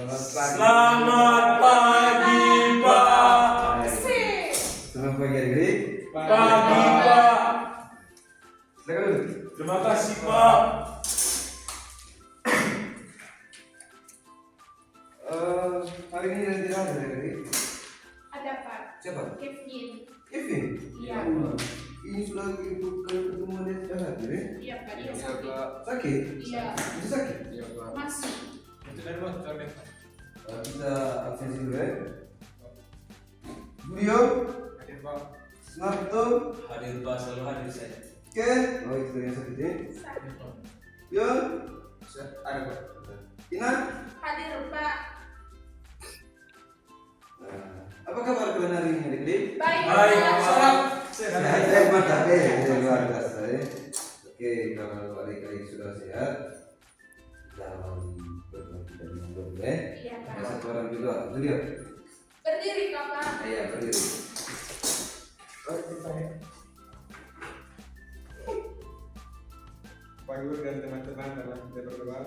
Selamat pagi, Pak. Selamat pagi adik-adik. Pagi, Pak. Silakan dulu. Terima kasih, Pak. Hari ini nanti ada adik-adik. Ada Pak. Siapa? Kevin. Kevin. Iya. Ini sudah ikut pertemuan yang sudah hadir ya? Iya Pak. Dia sakit. Sakit? Iya. Masih sakit? Masih. Kita absensi dulu ya. Budio, Snarto, Hadir, Pak. Selalu hadir saya. Oke. Oh itu yang sakit ya. Sakit. Yon, ada Pak. Ina, Hadir Pak. apa kabar kalian hari ini adik-adik? Baik. Baik, Pak. Pak. Sehat, mantap luar biasa ya. Oke, kalau adik-adik sudah sehat, jangan berhenti dan ngobrol ya. Iya Pak. Ada satu orang juga, beliau. Berdiri Kakak. Iya, berdiri. Pak Guru dan teman-teman dalam kita berdoa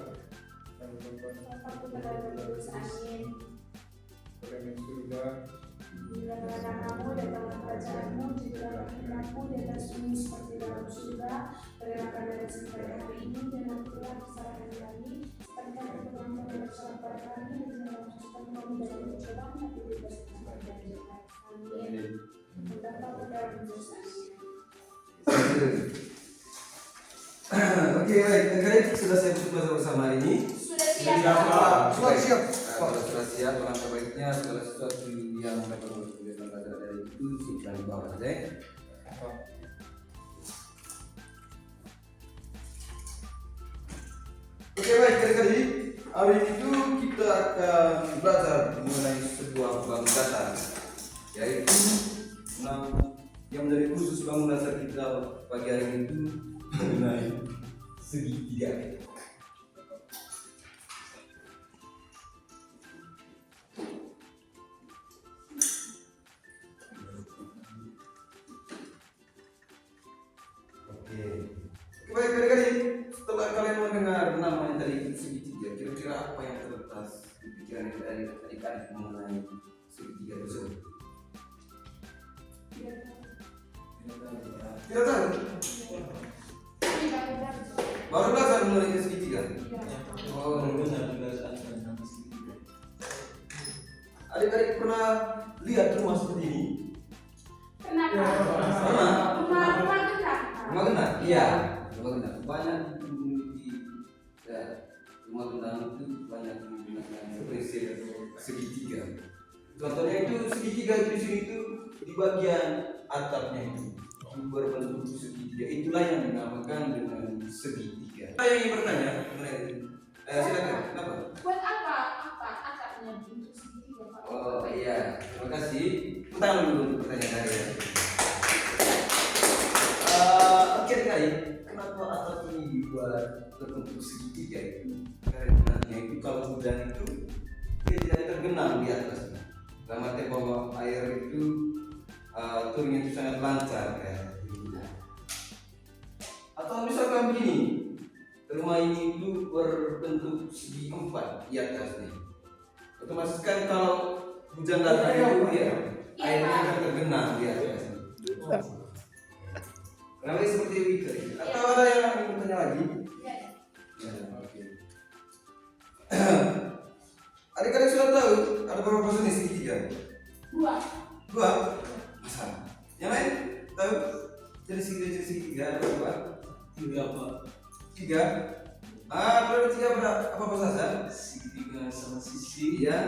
dan berdoa Bapak kepada Tuhan angin. kepada yang surga Bila kamu datang kerajaanmu, jadilah kehendakmu di atas bumi seperti dalam surga. Berilah kami rezeki pada hari ini dan ampunilah kesalahan kami, seperti kami mengampuni kesalahan pada kami, dan jangan masukkan kami dalam pencobaan, tapi bebaskan kami dari jahat. Amin. Bapa kepada Tuhan. Oke, baik. Adik-adik sudah siap untuk belajar bersama hari ini? Sudah siap Siap, Pak. Pak. Sudah siap. Kalau sudah siap, langkah baiknya segala sesuatu yang dapat memberikan pelajaran dari itu simpan di bawah saja. Oke, baik adik-adik. Hari itu kita akan belajar mengenai sebuah bank data, yaitu yang menjadi khusus bangun dasar kita pagi hari ini itu mengenai segitiga. Oke, baik adik-adik. Setelah kalian mendengar namanya tadi segitiga, kira-kira apa yang terlintas di pikiran adik-adik mengenai segitiga tersebut? Tidak tahu. Baru belajar mengenai segitiga. Oh, adik-adik pernah lihat rumah seperti ini? Kenapa? Pernah. Rumah kita. Rumah genang? Iya, rumah genang. Banyak di rumah genang itu banyak menggunakan prinsip segitiga. Contohnya itu segitiga itu di sini itu di bagian atapnya itu berbentuk segitiga. Itulah yang dinamakan dengan segitiga. Saya ingin bertanya mengenai silakan. Kenapa? Buat apa atapnya bentuk segitiga Pak? Oh iya, terima kasih. Pertama dulu untuk pertanyaan saya. Oke kali, kenapa atap ini dibuat berbentuk segitiga itu? Karena itu kalau hujan itu dia tidak tergenang di atasnya. Dalam arti bahwa air itu turunnya itu sangat lancar ya. Atau misalkan begini, rumah ini itu berbentuk segi empat di atasnya. Otomatis kan kalau hujan datang itu ya airnya akan tergenang di atasnya. Kenapa seperti itu? Atau ada yang ingin bertanya lagi? Ya, oke. Adik-adik sudah tahu ada berapa jenis segitiga? Dua. Masalah. Yang lain tahu jenis segitiga ada berapa? Tiga, Pak. Tiga. Kalau tiga apa saja? Segitiga sama sisi. Iya.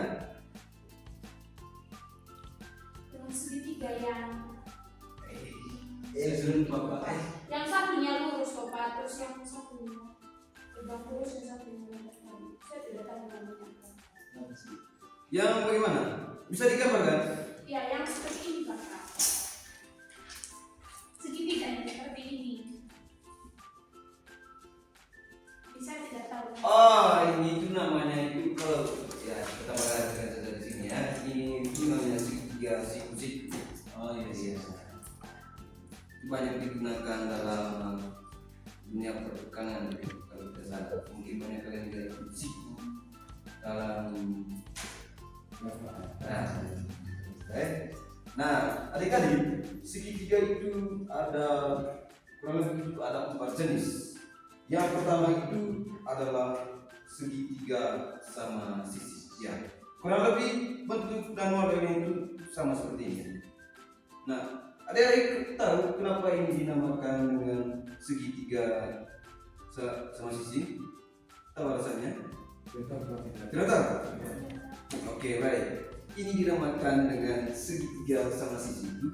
Dengan segitiga yang Saya lupa, Pak. yang satunya lurus loh Pak, terus yang satunya tegak lurus, yang satunya tegak lurus. Saya tidak tahu namanya. Yang bagaimana? Bisa digambarkan? Ya, yang seperti ini Pak. Segitiga yang seperti ini. Bisa tidak tahu. Oh, ini itu namanya itu kalau ya kita perhatikan saja di sini ya. Ini itu namanya segitiga siku-siku. Oh iya, iya. Banyak digunakan dalam dunia pertukangan kalau tidak salah. Mungkin banyak kalian lihat siku dalam nah adik-adik, segitiga itu ada kurang lebih itu ada 4 jenis. Yang pertama itu adalah segitiga sama sisi. Ya, kurang lebih bentuk dan modelnya itu sama seperti ini. Nah, adik-adik tahu kenapa ini dinamakan dengan segitiga sama sisi? Tahu alasannya? Tidak tahu? Oke, baik. Ini dinamakan dengan segitiga sama sisi itu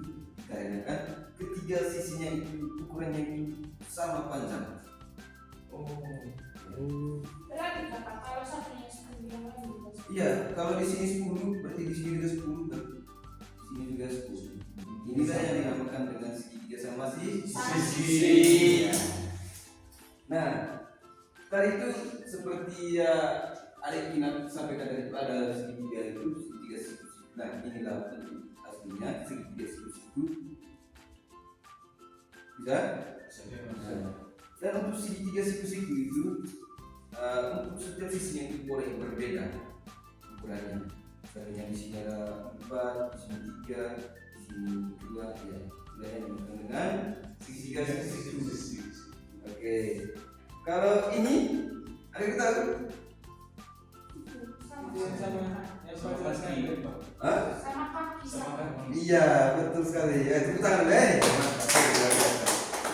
karena kan ketiga sisinya itu ukurannya itu sama panjang. Berarti Bapak, kalau satunya 10 yang lain juga 10. Iya, kalau di sini 10 berarti di sini juga 10 kan? Di sini juga 10. Ini saya yang dinamakan dengan segitiga sama sisi. Ya. Nah, tadi itu seperti ya adik Ina sampaikan tadi itu ada segitiga itu segitiga siku. Nah, inilah bentuk aslinya segitiga siku. Bisa? Dan untuk segitiga siku itu untuk setiap sisinya itu boleh berbeda ukurannya. Misalnya di sini ada 4, di sini 3, di sini 2, ya. Kemudian dengan segitiga siku. Oke. Kalau ini ada kita tahu? Sama kaki. Iya, betul sekali. Ya, tepuk tangan deh.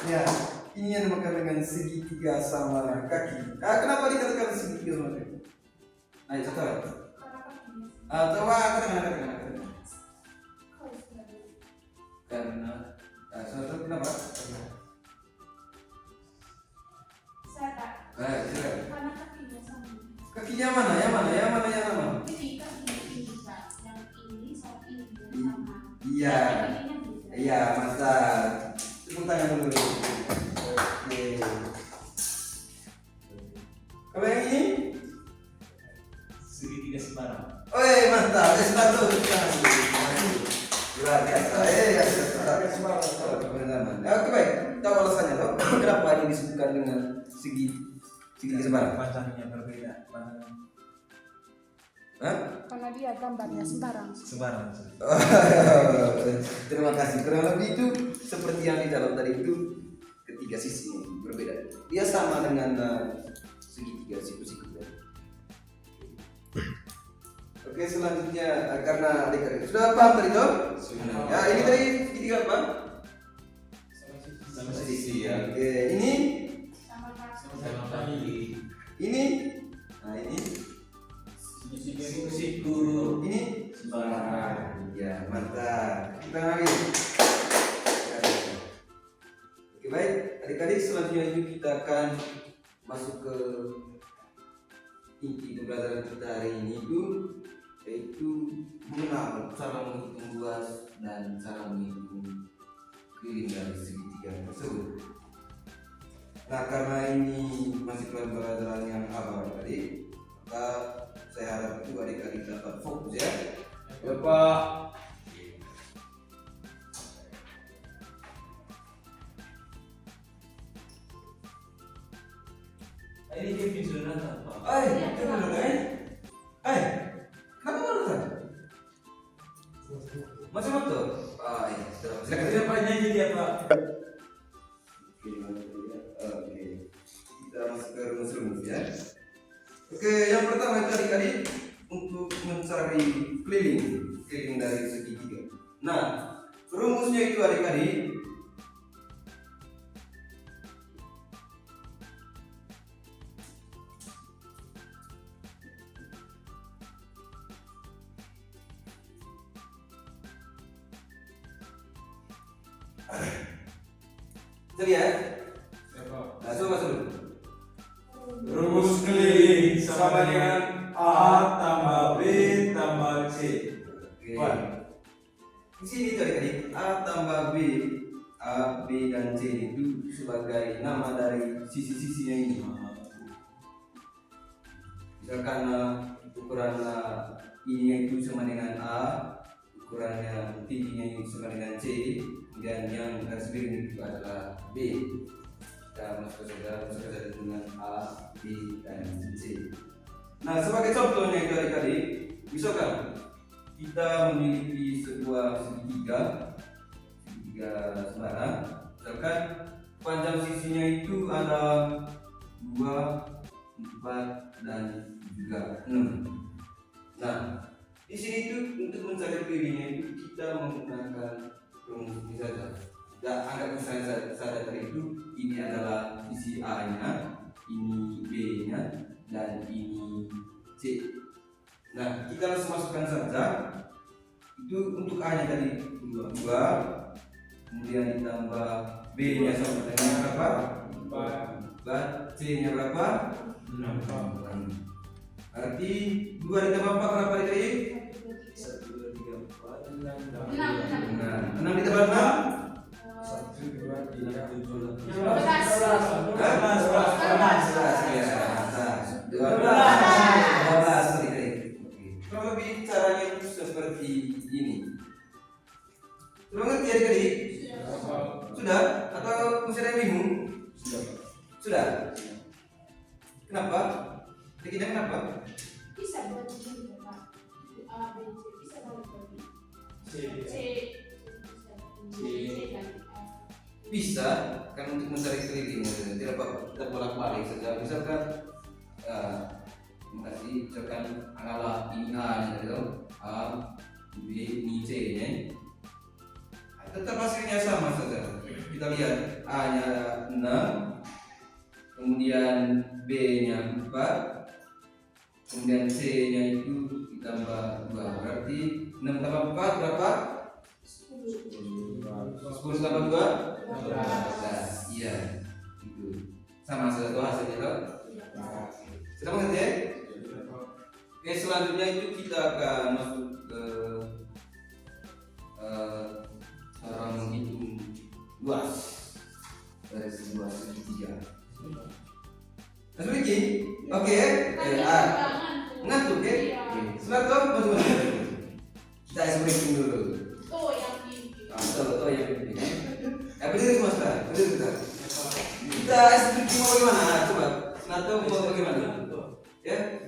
Ya, ini yang dinamakan dengan segitiga sama kaki. Kenapa dikatakan segitiga sama kaki? Ayo, contoh. Coba katakan. Karena, contoh kenapa? Silakan. Karena kakinya sama. Kakinya mana? Yang mana? Ini kaki Pak. Yang ini sama ini sama. Iya. Kakinya beda. Iya, mantap. Tepuk tangan dulu. Oke. Kalau yang ini? Segitiga sembarang. Mantap. Satu. Luar biasa. Oke, baik. Tahu alasannya toh? Kenapa ini disebutkan dengan segitiga sembarang? Panjangnya berbeda. Karena dia gambarnya sembarang. Sembarang. Terima kasih. Kurang lebih itu seperti yang di dalam tadi itu ketiga sisi berbeda. Dia sama dengan segitiga siku-siku. Oke, selanjutnya karena adik-adik sudah paham tadi toh? Ya, ini tadi segitiga apa? Sama sisi ya. Oke, ini Sama kaki. Sama kaki. ini. Nah, ini Siku. ini Sembarang. ya, mantap. Kita lagi. Oke, baik. Adik-adik, selanjutnya itu kita akan masuk ke inti pembelajaran kita hari ini itu yaitu mengenal cara menghitung luas dan cara menghitung keliling dari segitiga tersebut. Nah, karena ini masih pelajaran yang awal tadi, maka saya harap itu adik-adik dapat fokus ya. Bapak. Ini Kevin sudah datang, Pak. Kenapa baru datang? Masih motor? Iya. Silakan. Tidak Pak nyanyi dia, Pak. Oke. Kita masuk ke rumus-rumus ya. Oke, yang pertama itu adik-adik untuk mencari keliling dari segitiga. Nah, rumusnya itu adik-adik jadi ya. Nah, coba masuk. Rumus keliling sama dengan A tambah B tambah C. Oke. Di sini tuh adik-adik A tambah B, A, B dan C itu sebagai nama dari sisi-sisinya ini. Misalkan ukuran ini itu sama dengan A, ukurannya tingginya ini sama dengan C, dan yang garis miring itu adalah B. Kita masuk saja dengan A, B dan C. Nah, sebagai contohnya itu adik-adik, misalkan kita memiliki sebuah segitiga sembarang, misalkan panjang sisinya itu ada 2, 4, dan juga 6. Nah, di sini itu untuk mencari pilihnya itu kita menggunakan rumus ini saja. Dan anggap misalnya saja tadi itu ini adalah sisi A-nya, ini B-nya, dan ini C. Nah, kita langsung masukkan saja. Itu untuk A-nya tadi 2, kemudian ditambah B-nya sama dengan berapa? 4. C-nya berapa? 6. Berarti 2 ditambah 4 berapa tadi? 1, 2, 3, 4, 6. 6 ditambah 6? 1, 2, 3, 7, 8, 12. Kurang lebih caranya itu seperti ini. Sudah ngerti adik-adik? Sudah? Atau masih ada yang bingung? Sudah? Kenapa? Tidak kenapa? Bisa buat begini Pak. A, B, C bisa bagi-bagi. C dan A. Bisa kan untuk mencari kelilingnya tidak bolak-balik saja. Misalkan misalkan anggaplah ini A nya gitu, A, B, ini C nya, tetap hasilnya sama saja. Kita lihat A nya 6, kemudian B nya 4, kemudian C nya itu ditambah 2, berarti 6 tambah 4 berapa? 10 tambah 2? 12. Iya, itu sama saja tuh hasilnya tuh. Sudah mengerti ya? Oke, selanjutnya itu kita akan masuk ke cara menghitung luas dari sebuah segitiga. Masuk lagi? Oke? Ngantuk ya? Sudah tuh, masuk. Kita hitung dulu. Tuh yang ini. Betul yang penting. Berdiri semua sudah, berdiri sudah. Kita estimasi mau bagaimana? Coba, Nato mau bagaimana? Ya?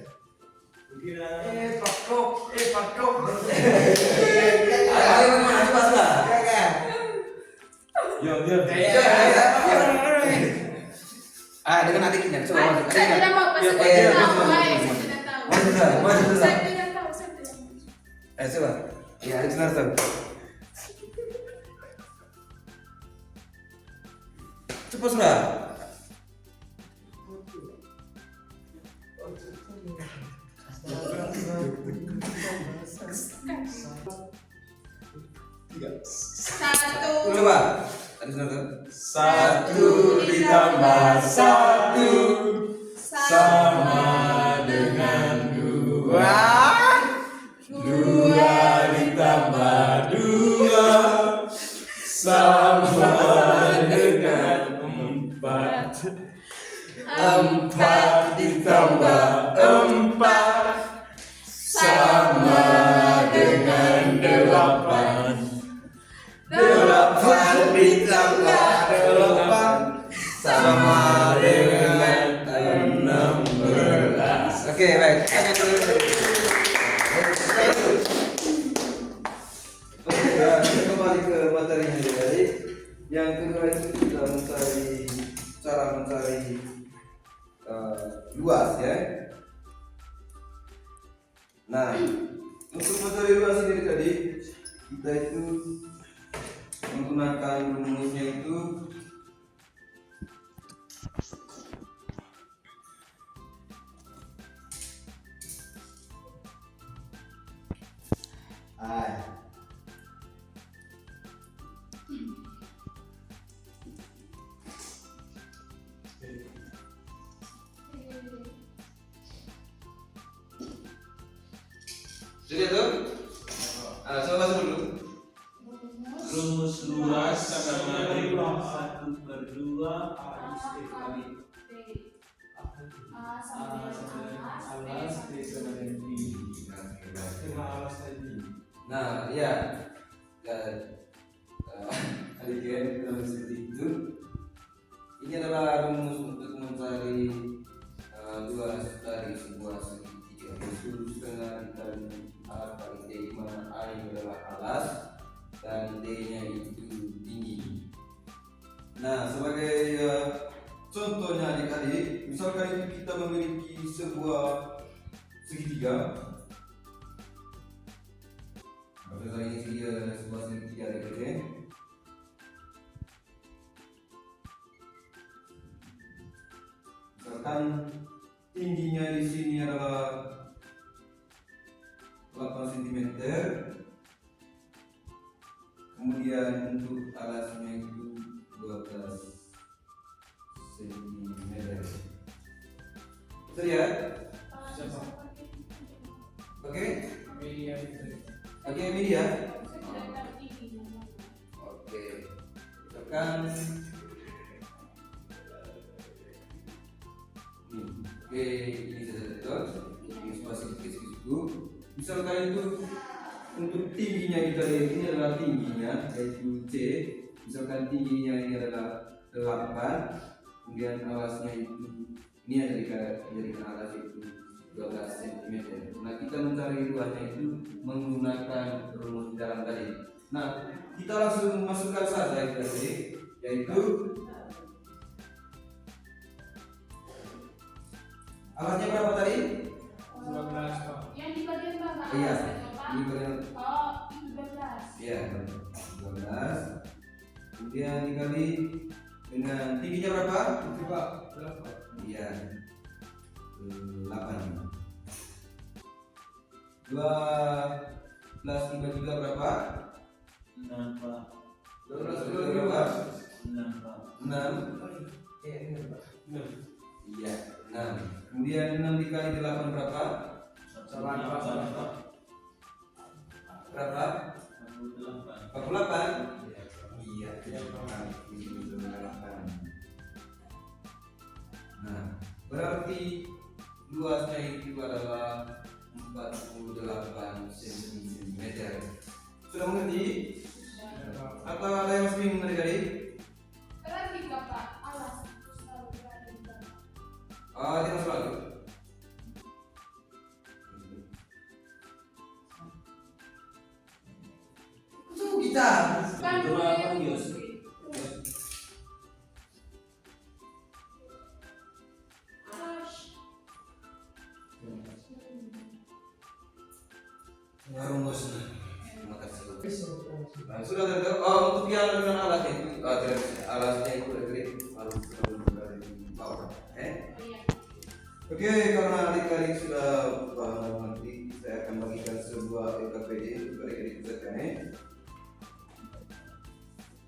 Pakrok. Ayo bagaimana? Coba sudah. Yo. Dengan adiknya, coba masuk. Saya tidak mau pasal Iya, saya tahu, betul. saya tidak tahu. Masuk sudah. Saya tidak tahu, saya tidak tahu. Coba. Ya, adik Sunarto. Cepat sudah. Satu. Coba. Adik Sunarto. 1 ditambah 1 sama dengan 2. 2 ditambah 2 sama dengan 4. 4 ditambah 4 sama dengan 8. 8 ditambah 8 sama dengan 16. Oke, baik. Kita kembali ke materinya tadi. Yang kedua itu kita mencari luas ya. Nah, untuk mencari luas sendiri tadi kita itu menggunakan rumusnya itu sudah tuh. Coba masuk dulu. Rumus luas sama dengan 1/2 A kali A sama dengan alas, B sama dengan B. Alas tadi. Nah, ya, adik rumus seperti itu. Ini adalah rumus untuk mencari luas dari sebuah segitiga. Nah, sebagai contohnya adik-adik, misalkan itu kita memiliki sebuah segitiga. Misalkan ini sebuah segitiga adik-adik. Misalkan tingginya di sini adalah 8 cm. Kemudian untuk alasnya itu 12 cm. Bisa ya? Oke? Oke, media. Oke. Misalkan oke, ini saja terus. Ini spasi itu. Misalkan itu untuk tingginya kita lihat ini adalah tingginya yaitu C. Misalkan tingginya ini adalah 8, kemudian alasnya itu ini yang jadikan alas itu 12 cm. Nah, kita mencari luasnya itu menggunakan rumus di dalam tadi. Nah, kita langsung masukkan saja tadi, yaitu alasnya berapa tadi? 12 Pak. Yang di bagian bawah. Iya, ini bagian. Oh, itu 12. Iya, 12. Kemudian dikali dengan tingginya berapa? Itu Pak, berapa? Iya, 8. 12 dibagi 3 berapa? 6 Pak. 12 dibagi berapa? 6 Pak. 6. Iya, 6. Kemudian 6 dikali 8 berapa? 8 Pak. Berapa? 48. 48. Iya, 48. Nah, berarti luasnya itu adalah 48 cm. Sudah mengerti? Atau ada yang masih bingung tadi? Berarti Pak, alas itu selalu berada di bawah. Oh, tidak selalu. Itu kita. Kan Itu apa, Yus? Rumusnya. Terima kasih. Nah, sudah terjawab. Oh, untuk yang dengan alat itu, tidak bisa. Alatnya itu harus berada di bawah. Oke, karena adik-adik sudah paham nanti saya akan bagikan sebuah LKPD untuk adik-adik pesertanya.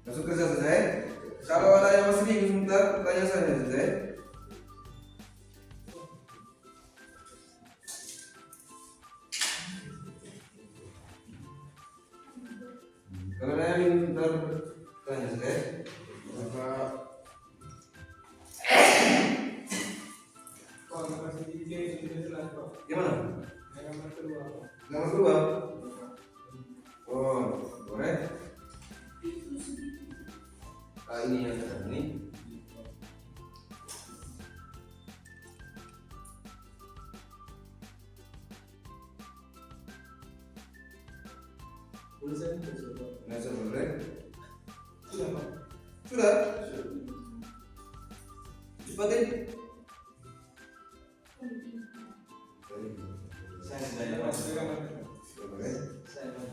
Masuk kerja selesai. Kalau ada yang masih bingung sebentar, tanya saya selesai. Kalau ada yang sebentar, tanya selesai. Bapak. Pak, kasih ide sudah jelas Pak. Gimana? Yang nomor kedua Pak. Nomor kedua. Oh, boleh. Ini yang sekarang ini. Boleh saya minta coba? Nggak usah boleh. Sudah Pak. Sudah. Cepatin. Saya Pak, Pak. saya gambar. Sudah boleh. Saya Pak.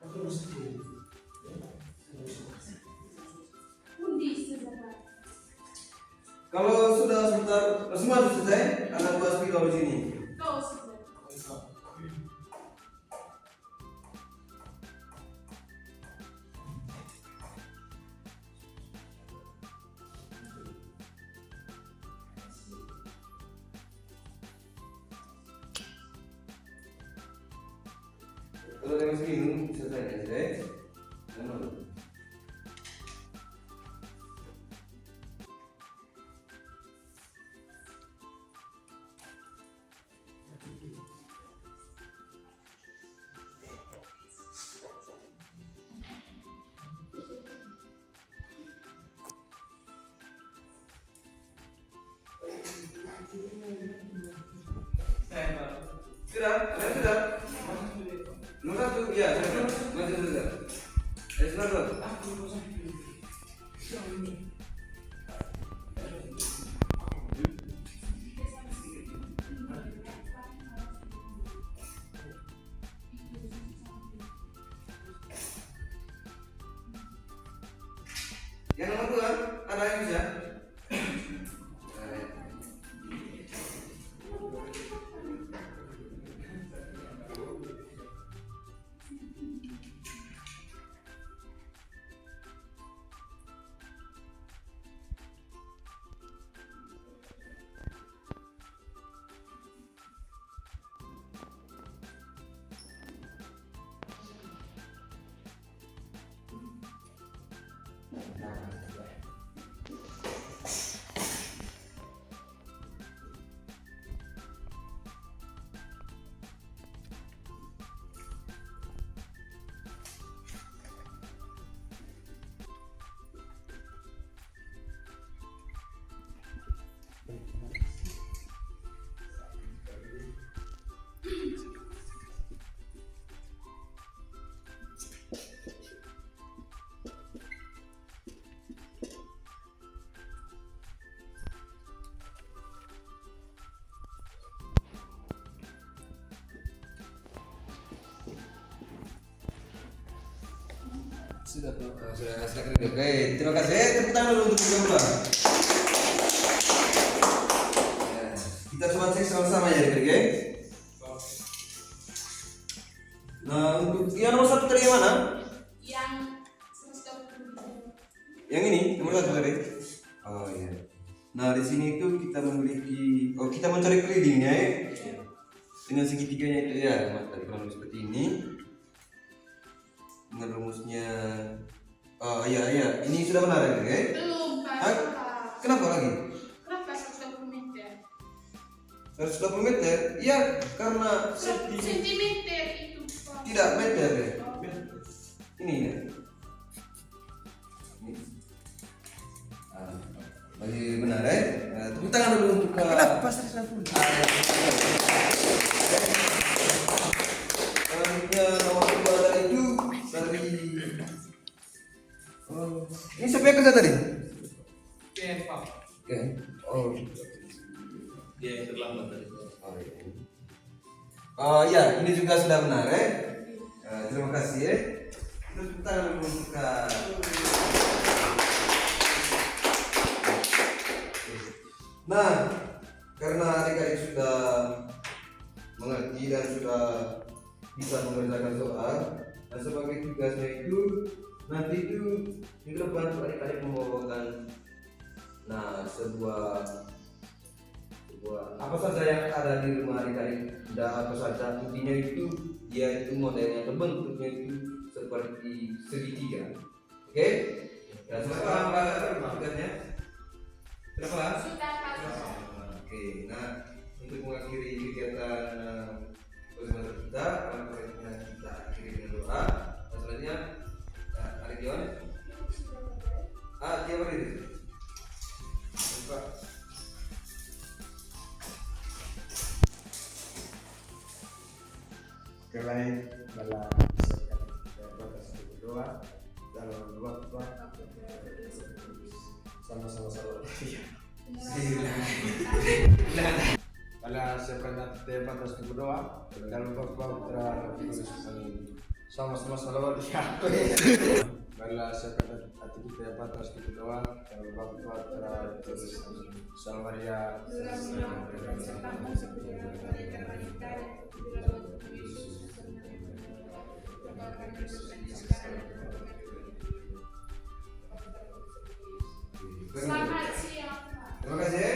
Aku harus kirim. Undi sebentar. Kalau sudah sebentar, semua sudah selesai, ada 2 spidol di sini. Kau sebentar. Kalau ada yang masih bingung, bisa tanya saya. Nomor. Saya Pak. Sudah, ada sudah. Nomor 1, ya, sudah. Masih sudah. Sudah. Sudah keren. Oke, terima kasih. Tepuk tangan dulu untuk kita pulang. Ya, kita coba cek sama-sama ya, oke? Nah, untuk yang nomor 1 tadi yang mana? Yang 120. Yang ini nomor 1 tadi. Oh iya. Nah di sini itu kita memiliki, kita mencari keliling ya, dengan segitiganya itu ya, tadi kurang lebih seperti ini. Dengan rumusnya, iya, ini sudah benar ya, oke? Belum, Pak. Hah? Kenapa lagi? Kenapa 120 meter? 120 meter? Iya, karena Sentimeter itu, Pak. tidak meter ya. Ini ya. Ini. Masih benar ya? Tepuk tangan dulu untuk Kenapa 160? Selanjutnya nomor 2 tadi itu dari ini siapa yang kerja tadi? Ken, Pak. Oke. Oh. Dia yang terlambat tadi. Oh iya, ini juga sudah benar ya. Terima kasih ya. Tepuk tangan dulu untuk Nah, karena adik-adik sudah mengerti dan sudah bisa mengerjakan soal, dan sebagai tugasnya itu nanti itu minggu depan adik-adik membawakan sebuah apa saja yang ada di rumah adik-adik, dan apa saja intinya itu dia itu modelnya terbentuknya itu seperti segitiga. Oke? Dan sekarang apa tugasnya? Berapa? Sudah, Pak. Oke, nah untuk mengakhiri kegiatan semester kita, kita akhiri dengan doa. Dan selanjutnya, Adik Yon, dia berdiri. Pak. Kelain dalam batas berdoa dalam waktu sama-sama salam. Pada siapkan batas berdoa dalam waktu sama-sama salawat. Pada siapkan hati kita batas berdoa dalam waktu salawat. Selamat siang, Pak. Terima kasih.